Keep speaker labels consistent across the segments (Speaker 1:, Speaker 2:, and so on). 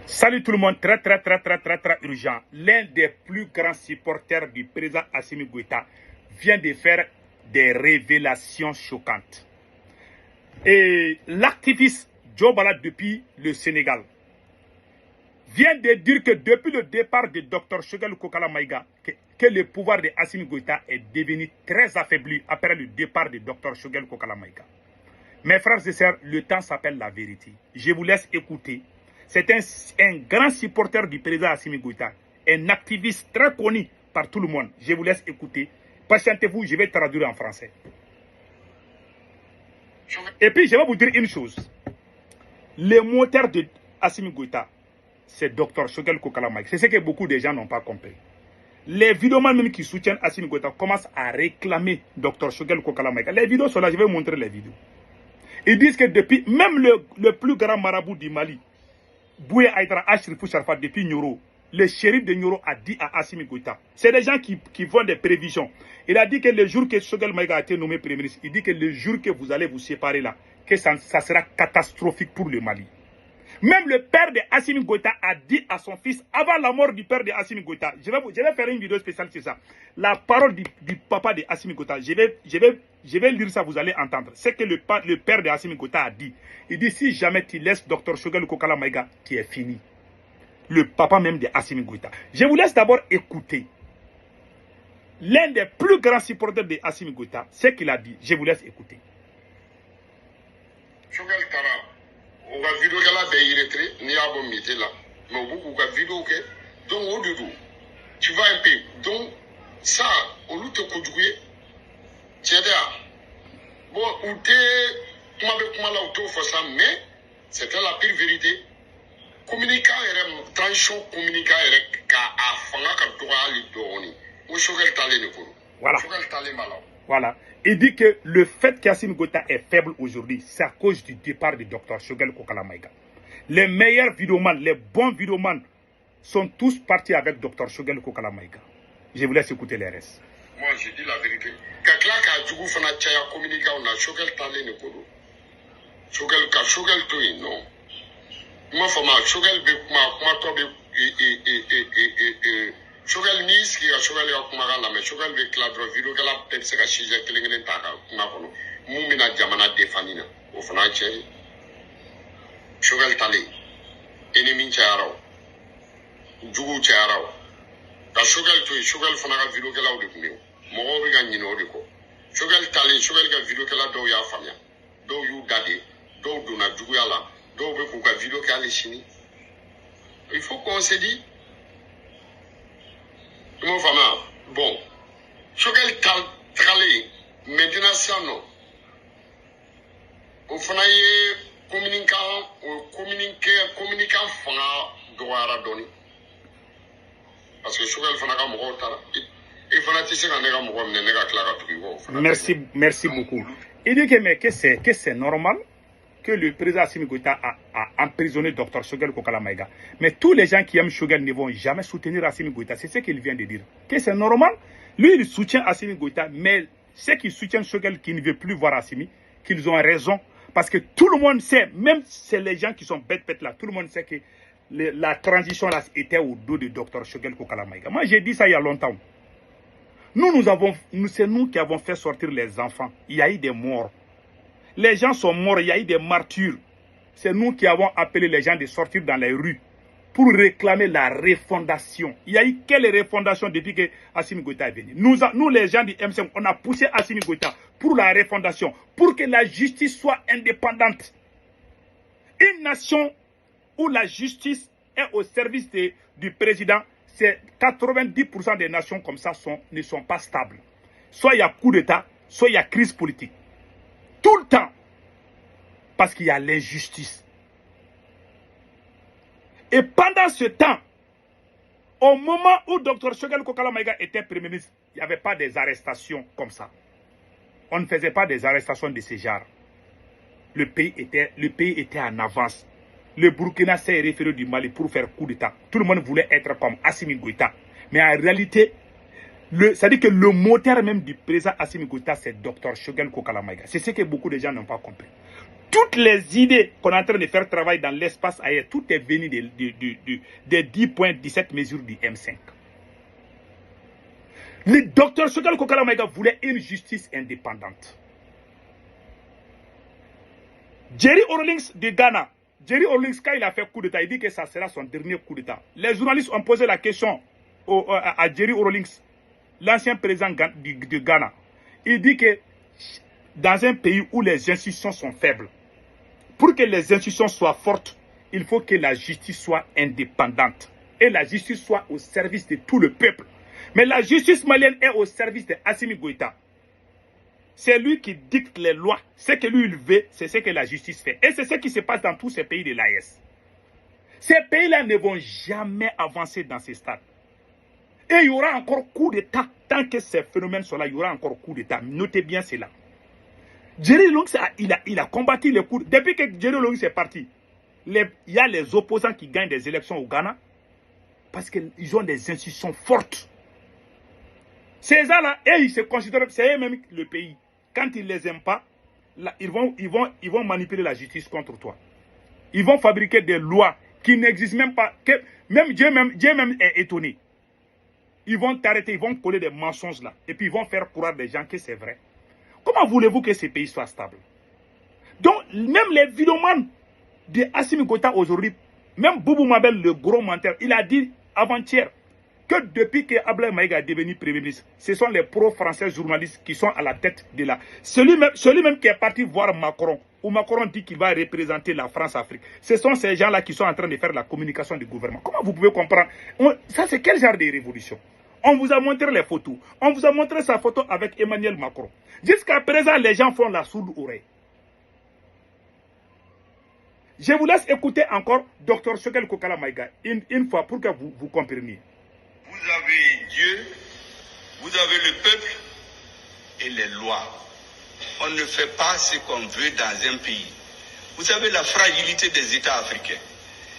Speaker 1: Salut tout le monde, très urgent. L'un des plus grands supporters du président Assimi Goïta vient de faire des révélations choquantes. Et l'activiste Joe Bala depuis le Sénégal vient de dire que depuis le départ de Dr Choguel Kokala Maïga, que le pouvoir de Assimi Goïta est devenu très affaibli après le départ de Dr Choguel Kokala Maïga. Mes frères et sœurs, le temps s'appelle la vérité. Je vous laisse écouter. C'est un grand supporter du président Assimi Goïta, un activiste très connu par tout le monde. Je vous laisse écouter. Patientez-vous, je vais traduire en français. Et puis, je vais vous dire une chose. Le moteur de Assimi Goïta, c'est Dr Choguel Kokala Maïga. C'est ce que beaucoup de gens n'ont pas compris. Les vidéomans même qui soutiennent Assimi Goïta commencent à réclamer Dr Choguel Kokala Maïga. Les vidéos sont là, je vais vous montrer les vidéos. Ils disent que depuis, même le plus grand marabout du Mali, Bouye Aïdara Ashrifou Sharfa, depuis Nyoro, le shérif de Nyoro a dit à Assimi Goïta, c'est des gens qui font des prévisions. Il a dit que le jour que Choguel Maïga a été nommé Premier ministre, il dit que le jour que vous allez vous séparer là, que ça sera catastrophique pour le Mali. Même le père de Assimi Goïta a dit à son fils, avant la mort du père de Assimi Goïta, je vais faire une vidéo spéciale sur ça. La parole du papa de Assimi Goïta, je vais lire ça, vous allez entendre. C'est que le père de Assimi Goïta a dit. Il dit, si jamais tu laisses Dr Choguel Kokala Maïga, tu es fini. Le papa même de Assimi Goïta. Je vous laisse d'abord écouter. L'un des plus grands supporters de Assimi Goïta, ce qu'il a dit. Je vous laisse écouter.
Speaker 2: Choguel Kara. On va vidéo qu'elle a béiré, ni à bon métier là. Mais au bout, on va vidéo que, donc, au début, tu vas un peu. Donc, ça, au lieu de te conduire, tu es là. Bon, ou t'es, comment là, ou t'es au ça, mais, c'était la pire vérité. Communiquant, et tension, communiquant, et à fanga, quand tu vas aller dormir. Ou Choguel Talé ne peut.
Speaker 1: Voilà.
Speaker 2: Choguel Talé malade.
Speaker 1: Voilà. Il dit que le fait qu'Assimi Goïta est faible aujourd'hui, c'est à cause du départ de Dr Choguel Kokala Maïga. Les meilleurs vidéomans, les bons vidéomans sont tous partis avec Dr Choguel Kokala Maïga. Je vous laisse écouter les restes.
Speaker 2: Moi, je dis la vérité. Kakla ka djougou fana tchaya communiquer on a Choguel Talé ne kodo. Choguel toi non. Moi fama Choguel be kuma to be Choguel ni ski ka Choguel ya kuma la mais Choguel be cladro vidéo kala pepse ka shija kelengene taka kuma kono. Mu mina jamana defanina. O fana tchaya. Choguel Talé. Ennemi tchayaro. Djougou tchayaro. Ka Choguel toi Choguel fana ka vidéo kala o de kumeo. Mogo be ga nyino de ko. Choguel Talé Choguel ka vidéo kala do ya famia. Do yu dade, do dona djougou ya la. Do be ko ka vidéo kala chini. Il faut qu'on se dit mon femme, bon, Choguel Talé, maintenant ça non. Au fanaye communicant fanga doara doni. Parce que Choguel fana ka mogo tara. Et fana tisse ka nega mogo mne nega klara tukigo.
Speaker 1: Merci beaucoup. Il dit que c'est normal que le président Assimi Goïta a emprisonné Dr Choguel Kokala Maïga. Mais tous les gens qui aiment Choguel ne vont jamais soutenir Assimi Goïta. C'est ce qu'il vient de dire. Que c'est normal. Lui, il soutient Assimi Goïta, mais ceux qui soutiennent Choguel, qui ne veulent plus voir Assimi, qu'ils ont raison. Parce que tout le monde sait, même c'est les gens qui sont bêtes là, tout le monde sait que la transition là était au dos de Dr Choguel Kokala Maïga. Moi, j'ai dit ça il y a longtemps. C'est nous qui avons fait sortir les enfants. Il y a eu des morts. Les gens sont morts, il y a eu des martyrs. C'est nous qui avons appelé les gens de sortir dans les rues pour réclamer la refondation. Il y a eu quelle refondation depuis que Assimi Goïta est venu? Nous, les gens du M5, on a poussé Assimi Goïta pour la refondation, pour que la justice soit indépendante. Une nation où la justice est au service du président, c'est 90% des nations comme ça ne sont pas stables. Soit il y a coup d'État, soit il y a crise politique. Tout le temps. Parce qu'il y a l'injustice. Et pendant ce temps, au moment où Dr Choguel Kokala Maïga était Premier ministre, il n'y avait pas des arrestations comme ça. On ne faisait pas des arrestations de ce genre. Le pays était en avance. Le Burkina s'est référé du Mali pour faire coup d'État. Tout le monde voulait être comme Assimi Goïta. Mais en réalité, c'est-à-dire que le moteur même du président Assimi Goïta, c'est Dr Choguel Kokala Maïga. C'est ce que beaucoup de gens n'ont pas compris. Toutes les idées qu'on est en train de faire travailler dans l'espace ailleurs, tout est venu des 10.17 mesures du M5. Le docteur Choguel Kokala Maïga voulait une justice indépendante. Jerry Rawlings de Ghana, Jerry Rawlings, quand il a fait coup d'État, il dit que ça sera son dernier coup d'État. Les journalistes ont posé la question à Jerry Rawlings, l'ancien président de Ghana. Il dit que dans un pays où les institutions sont faibles, pour que les institutions soient fortes, il faut que la justice soit indépendante. Et la justice soit au service de tout le peuple. Mais la justice malienne est au service de Assimi Goïta. C'est lui qui dicte les lois. Ce que lui il veut, c'est ce que la justice fait. Et c'est ce qui se passe dans tous ces pays de l'AES. Ces pays-là ne vont jamais avancer dans ces stades. Et il y aura encore coup d'État. Tant que ces phénomènes sont là, il y aura encore coup d'État. Notez bien cela. Jerry Rawlings, il a combattu les coups. Depuis que Jerry Rawlings est parti, il y a les opposants qui gagnent des élections au Ghana parce qu'ils ont des institutions fortes. Ces gens-là, ils se considèrent, c'est eux-mêmes le pays. Quand ils ne les aiment pas, là, ils vont manipuler la justice contre toi. Ils vont fabriquer des lois qui n'existent même pas. Même Dieu même est étonné. Ils vont t'arrêter, ils vont coller des mensonges là. Et puis ils vont faire croire des gens que c'est vrai. Comment voulez-vous que ces pays soient stables? Donc, même les vidéomans de Assimi Goïta aujourd'hui, même Boubou Mabel, le gros menteur, il a dit avant-hier que depuis que Ablaye Maïga est devenu Premier ministre, ce sont les pro-français journalistes qui sont à la tête de la... Celui-même qui est parti voir Macron, où Macron dit qu'il va représenter la France-Afrique. Ce sont ces gens-là qui sont en train de faire la communication du gouvernement. Comment vous pouvez comprendre? Ça, c'est quel genre de révolution? On vous a montré les photos. On vous a montré sa photo avec Emmanuel Macron. Jusqu'à présent, les gens font la sourde oreille. Je vous laisse écouter encore Dr Choguel Kokala Maïga une fois pour que vous compreniez.
Speaker 3: Vous avez Dieu, vous avez le peuple et les lois. On ne fait pas ce qu'on veut dans un pays. Vous savez la fragilité des États africains.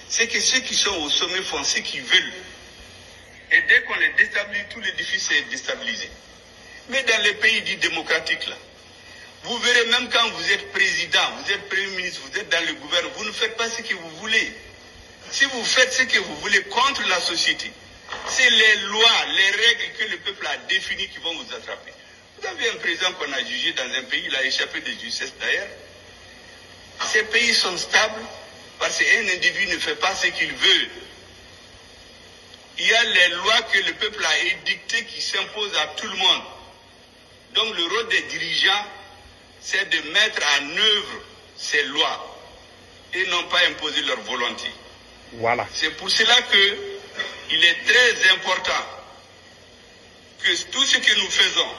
Speaker 3: C'est que ceux qui sont au sommet font ce qu'ils veulent. Et dès qu'on les déstabilise, tout l'édifice est déstabilisé. Mais dans les pays dits démocratiques, là, vous verrez même quand vous êtes président, vous êtes premier ministre, vous êtes dans le gouvernement, vous ne faites pas ce que vous voulez. Si vous faites ce que vous voulez contre la société, c'est les lois, les règles que le peuple a définies qui vont vous attraper. Vous avez un président qu'on a jugé dans un pays, il a échappé de justesse d'ailleurs. Ces pays sont stables parce qu'un individu ne fait pas ce qu'il veut. Il y a les lois que le peuple a édictées qui s'imposent à tout le monde. Donc le rôle des dirigeants, c'est de mettre en œuvre ces lois et non pas imposer leur volonté.
Speaker 1: Voilà.
Speaker 3: C'est pour cela qu'il est très important que tout ce que nous faisons,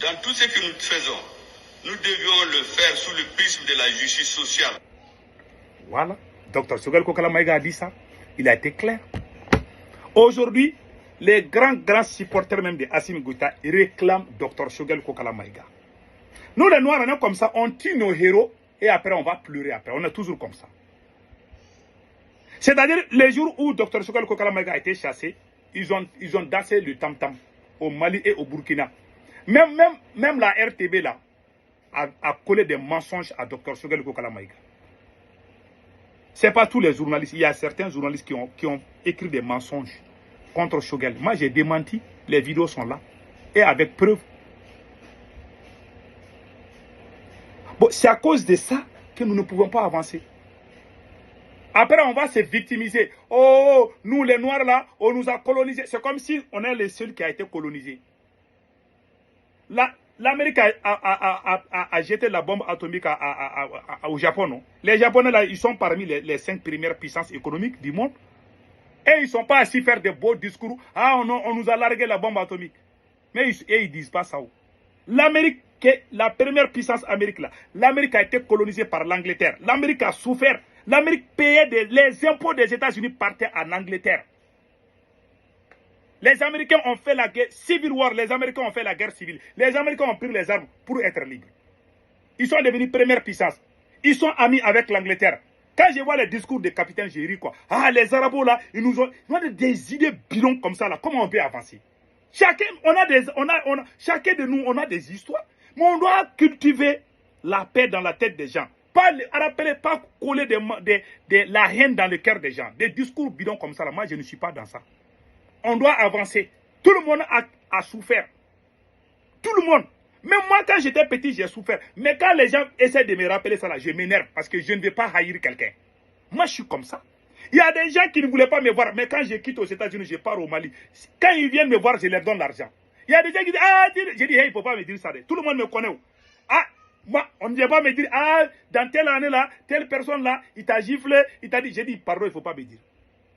Speaker 3: dans tout ce que nous faisons, nous devions le faire sous le prisme de la justice sociale.
Speaker 1: Voilà. Dr Choguel Kokala Maïga a dit ça. Il a été clair. Aujourd'hui, les grands supporters même de Assimi Goïta réclament Dr Choguel Kokala Maïga. Nous les Noirs, on est comme ça, on tue nos héros et après on va pleurer après. On est toujours comme ça. C'est-à-dire, les jours où Dr Choguel Kokala Maïga a été chassé, ils ont dansé le tam-tam au Mali et au Burkina. Même la RTB là a collé des mensonges à Dr Choguel Kokala Maïga. Ce n'est pas tous les journalistes. Il y a certains journalistes qui ont écrit des mensonges contre Choguel. Moi, j'ai démenti. Les vidéos sont là. Et avec preuve. Bon, c'est à cause de ça que nous ne pouvons pas avancer. Après, on va se victimiser. Oh, nous les Noirs là, on nous a colonisés. C'est comme si on est les seuls qui ont été colonisés. L'Amérique a jeté la bombe atomique au Japon. Non? Les Japonais, là, ils sont parmi les 5 premières puissances économiques du monde. Et ils ne sont pas assis faire des beaux discours. Ah, on nous a largué la bombe atomique. Mais ils ne disent pas ça. L'Amérique, la première puissance Amérique, là, l'Amérique a été colonisée par l'Angleterre. L'Amérique a souffert. L'Amérique payait les impôts des États-Unis partaient en Angleterre. Les Américains ont fait la guerre, Civil War, les Américains ont fait la guerre civile. Les Américains ont pris les armes pour être libres. Ils sont devenus première puissance. Ils sont amis avec l'Angleterre. Quand je vois les discours des capitaines, j'ai ri quoi. Ah, les Arabes là, ils ont des idées bidons comme ça là. Comment on peut avancer? Chacun de nous, on a des histoires. Mais on doit cultiver la paix dans la tête des gens. Pas rappeler, pas coller la haine dans le cœur des gens. Des discours bidons comme ça, là, moi je ne suis pas dans ça. On doit avancer. Tout le monde a souffert. Tout le monde. Même moi, quand j'étais petit, j'ai souffert. Mais quand les gens essaient de me rappeler ça, là, je m'énerve parce que je ne vais pas haïr quelqu'un. Moi, je suis comme ça. Il y a des gens qui ne voulaient pas me voir, mais quand je quitte aux États-Unis, je pars au Mali. Quand ils viennent me voir, je leur donne l'argent. Il y a des gens qui disent, ah, j'ai dit, hey, il ne faut pas me dire ça. Tout le monde me connaît. Ah, moi, on ne vient pas me dire, ah, dans telle année-là, telle personne-là, il t'a giflé, il t'a dit, j'ai dit, pardon, il ne faut pas me dire.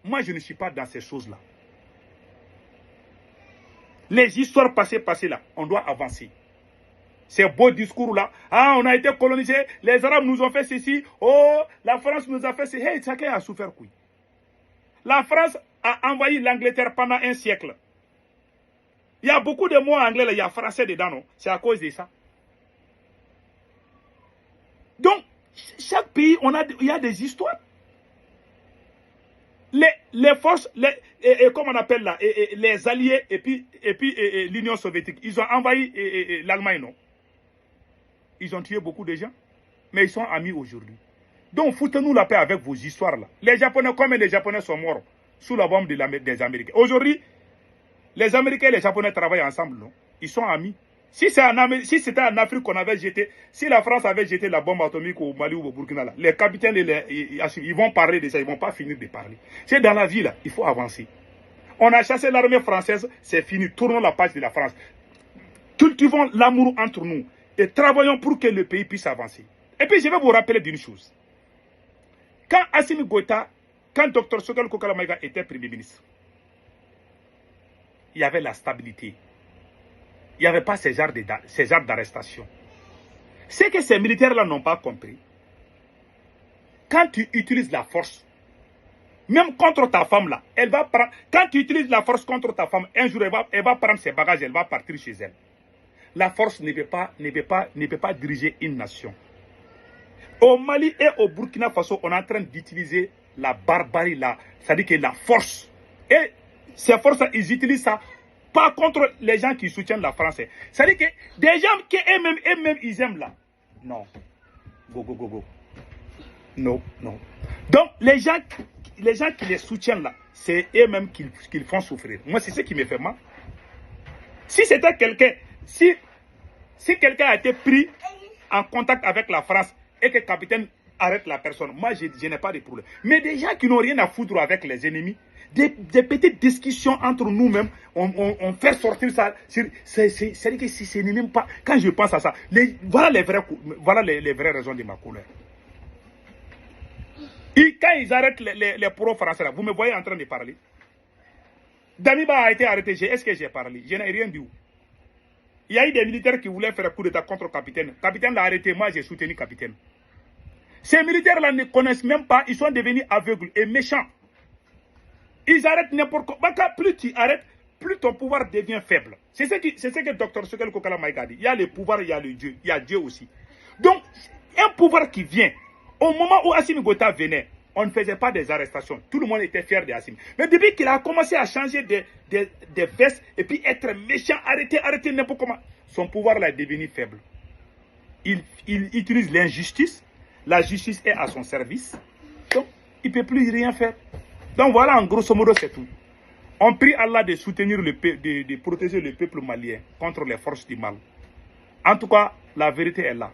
Speaker 1: Moi, je ne suis pas dans ces choses-là. Les histoires passées là, on doit avancer. Ces beaux discours-là, ah, on a été colonisé, les Arabes nous ont fait ceci, oh, la France nous a fait ceci. Hey, chacun a souffert, couille. La France a envahi l'Angleterre pendant un siècle. Il y a beaucoup de mots anglais, là, il y a français dedans, non? C'est à cause de ça. Donc, chaque pays, il y a des histoires. Les forces, comment on appelle là, les alliés et puis l'Union soviétique, ils ont envahi l'Allemagne, non? Ils ont tué beaucoup de gens, mais ils sont amis aujourd'hui. Donc, foutez-nous la paix avec vos histoires là. Les Japonais, combien de Japonais sont morts sous la bombe des Américains? Aujourd'hui, les Américains et les Japonais travaillent ensemble, non? Ils sont amis. Si c'était en Afrique qu'on avait jeté, si la France avait jeté la bombe atomique au Mali ou au Burkina, là, les capitaines, ils vont parler de ça, ils ne vont pas finir de parler. C'est dans la vie, là, il faut avancer. On a chassé l'armée française, c'est fini. Tournons la page de la France. Cultivons l'amour entre nous et travaillons pour que le pays puisse avancer. Et puis, je vais vous rappeler d'une chose. Quand Assimi Goïta, quand Dr Choguel Kokala Maïga était Premier ministre, il y avait la stabilité. Il n'y avait pas ces genres d'arrestation. Ce que ces militaires-là n'ont pas compris, quand tu utilises la force, même contre ta femme là, elle va prendre, quand tu utilises la force contre ta femme, un jour elle va prendre ses bagages, elle va partir chez elle. La force ne peut pas diriger une nation. Au Mali et au Burkina Faso, on est en train d'utiliser la barbarie là, c'est-à-dire que la force. Et ces forces, ils utilisent ça pas contre les gens qui soutiennent la France. C'est-à-dire que des gens qui eux-mêmes, ils aiment là. Non. Go. Non. Donc, les gens qui les soutiennent là, c'est eux-mêmes qui font souffrir. Moi, c'est ce qui me fait mal. Si c'était quelqu'un, si quelqu'un a été pris en contact avec la France et que le capitaine arrête la personne, moi, je n'ai pas de problème. Mais des gens qui n'ont rien à foutre avec les ennemis, des petites discussions entre nous-mêmes, on fait sortir ça. C'est-à-dire que ce n'est même pas... Quand je pense à ça, voilà les vraies raisons de ma colère. Et quand ils arrêtent les pro-français, vous me voyez en train de parler. Damiba a été arrêté, est-ce que j'ai parlé? Je n'ai rien dit. Il y a eu des militaires qui voulaient faire un coup d'état contre le capitaine. Le capitaine l'a arrêté, moi j'ai soutenu le capitaine. Ces militaires-là ne connaissent même pas, ils sont devenus aveugles et méchants. Ils arrêtent n'importe quoi. Plus tu arrêtes, plus ton pouvoir devient faible. C'est ce que Dr Choguel Kokala Maïga dit. Il y a le pouvoir, il y a le Dieu. Il y a Dieu aussi. Donc, un pouvoir qui vient. Au moment où Assimi Goïta venait, on ne faisait pas des arrestations. Tout le monde était fier d'Assimi. Mais depuis qu'il a commencé à changer des vestes et puis être méchant, arrêter n'importe comment, son pouvoir là est devenu faible. Il utilise l'injustice. La justice est à son service. Donc, il ne peut plus rien faire. Donc voilà, en grosso modo, c'est tout. On prie Allah de soutenir de protéger le peuple malien contre les forces du mal. En tout cas, la vérité est là.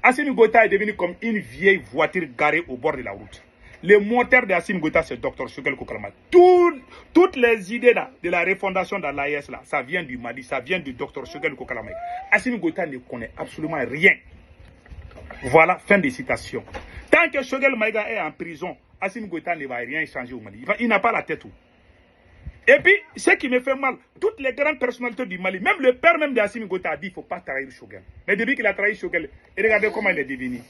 Speaker 1: Assimi Goïta est devenu comme une vieille voiture garée au bord de la route. Le moteur d'Assimi Goïta, c'est Dr Choguel Kokala Maïga. Toutes les idées là, de la refondation de l'AES, ça vient du Mali, ça vient du Dr Choguel Kokala Maïga. Assimi Goïta ne connaît absolument rien. Voilà, fin de citation. Tant que Choguel Maïga est en prison, Assimi Goïta ne va rien changer au Mali. Il n'a pas la tête. Et puis, ce qui me fait mal, toutes les grandes personnalités du Mali, même le père même d'Assimi Goïta a dit qu'il ne faut pas trahir Choguel. Mais depuis qu'il a trahi Choguel, regardez comment il est devenu.